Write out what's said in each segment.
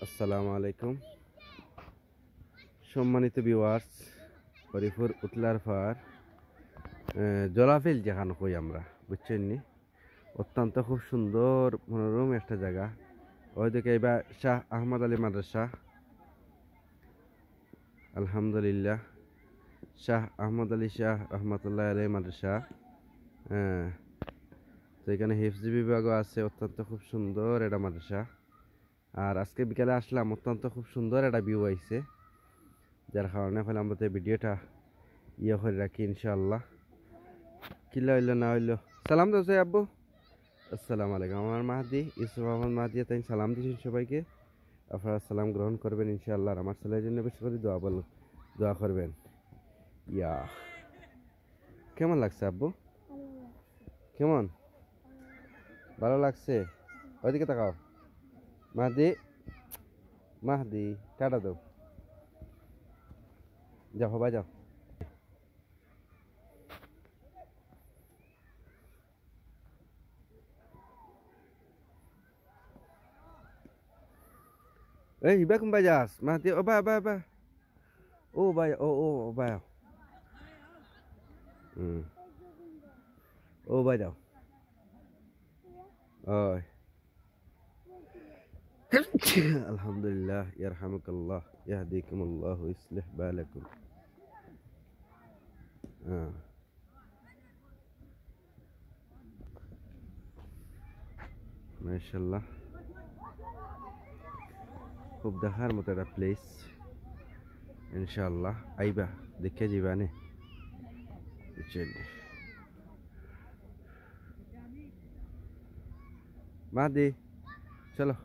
আসসালামু আলাইকুম সম্মানিত ভিউয়ার্স। হরিপুর উতলার পার জলাফিল যেখানে কই আমরা, বুঝছেন নি, অত্যন্ত খুব সুন্দর মনোরম একটা জায়গা। ওইদিকে এবার শাহ আহমদ আলী মাদ্রাসা, আলহামদুলিল্লাহ শাহ আহমদ আলী শাহ রহমতুল্লাহ আলী মাদ্রাসা। তো এখানে হিফজি বিভাগও আছে, অত্যন্ত খুব সুন্দর এটা মাদ্রাসা। আর আজকে বিকালে আসলাম, অত্যন্ত খুব সুন্দর একটা ভিউ আইছে, যার কারণে ফলে আমরা তো ভিডিওটা করে রাখি ইনশাআল্লাহ। কিলা হইলো না হইলো সালাম তো আব্বু। আসসালামু আলাইকুম। আমার মাহাদি ইউসুফ আহমদ মাহাদি, তাই সালাম দিচ্ছেন সবাইকে। আপনারা সালাম গ্রহণ করবেন ইনশাআল্লাহ। আর আমার ছেলের জন্য বেশি করে দোয়া করবেন। ইয়া কেমন লাগছে আব্বু? কেমন ভালো লাগছে? ওইদিকে তাকাও মাহাদি, মাহাদি টাটা দাও, যাও সবাই যাও। Eh, iba kung bayas. Mati, oh ba. Oh, baya, oh, baya. Oh, baya. Oh. Alhamdulillah, yarhamukallah, yahdikumullah, yuslih balakum. মাশাআল্লাহ, খুব দেখার মতো একটা প্লেস। ইনশাআল্লাহ আইবা দেখে যাবানে। মাদি চলো,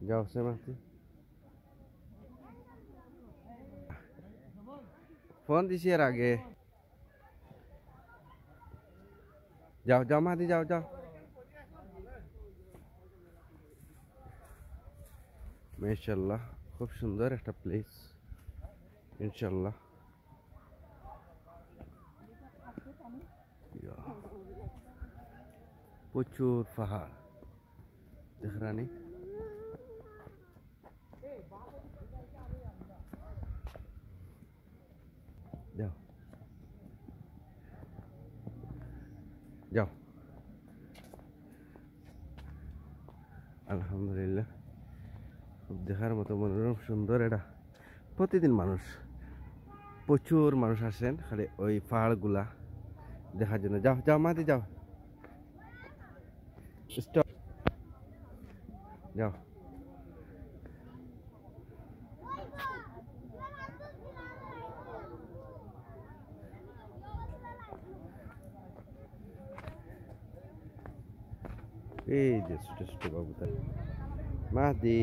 যাও সে মাদি, ফোন দিছি এর আগে। যাও যাও মাদি, যাও যাও। মাশাআল্লাহ, খুব সুন্দর একটা প্লেস ইনশাআল্লাহ। প্রচুর পাহাড় দেখরানি। যাও যাও। আলহামদুলিল্লাহ, খুব দেখার মতো মনোরম সুন্দর এটা। প্রতিদিন প্রচুর মানুষ আসেন খালি ওই পাহাড়গুলা দেখার জন্য। যাও যাও মাদি, যাও স্টপ, যাও। এই যে ছোট ছোট কবুতর। মাদি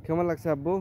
কেমন লাগছে আব্বু?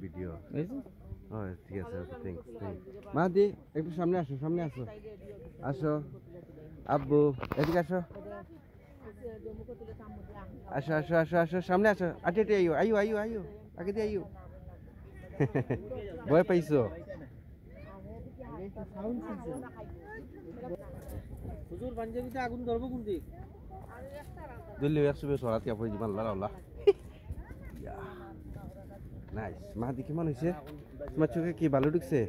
ভিডিও ঠিক আছে, থ্যাংকস। মাদি একটু সামনে আসো, সামনে আসো, আসো আব্বু এদিকে আসো, আসো আসো আসো আসো, সামনে আসো, আটে আইও আইও আইও আইও, আগে দিয়ে আইও। ভয় পাইছো? হুজুর পাঞ্জাবিতে আগুন ধরবো কোন দিক? দিল্লি 100 সরাত কাপড় জীবন লাউলা। নাইস। মাহাদি কেমন হয়েছে? তোমার চোখে কি ভালো ঢুকছে?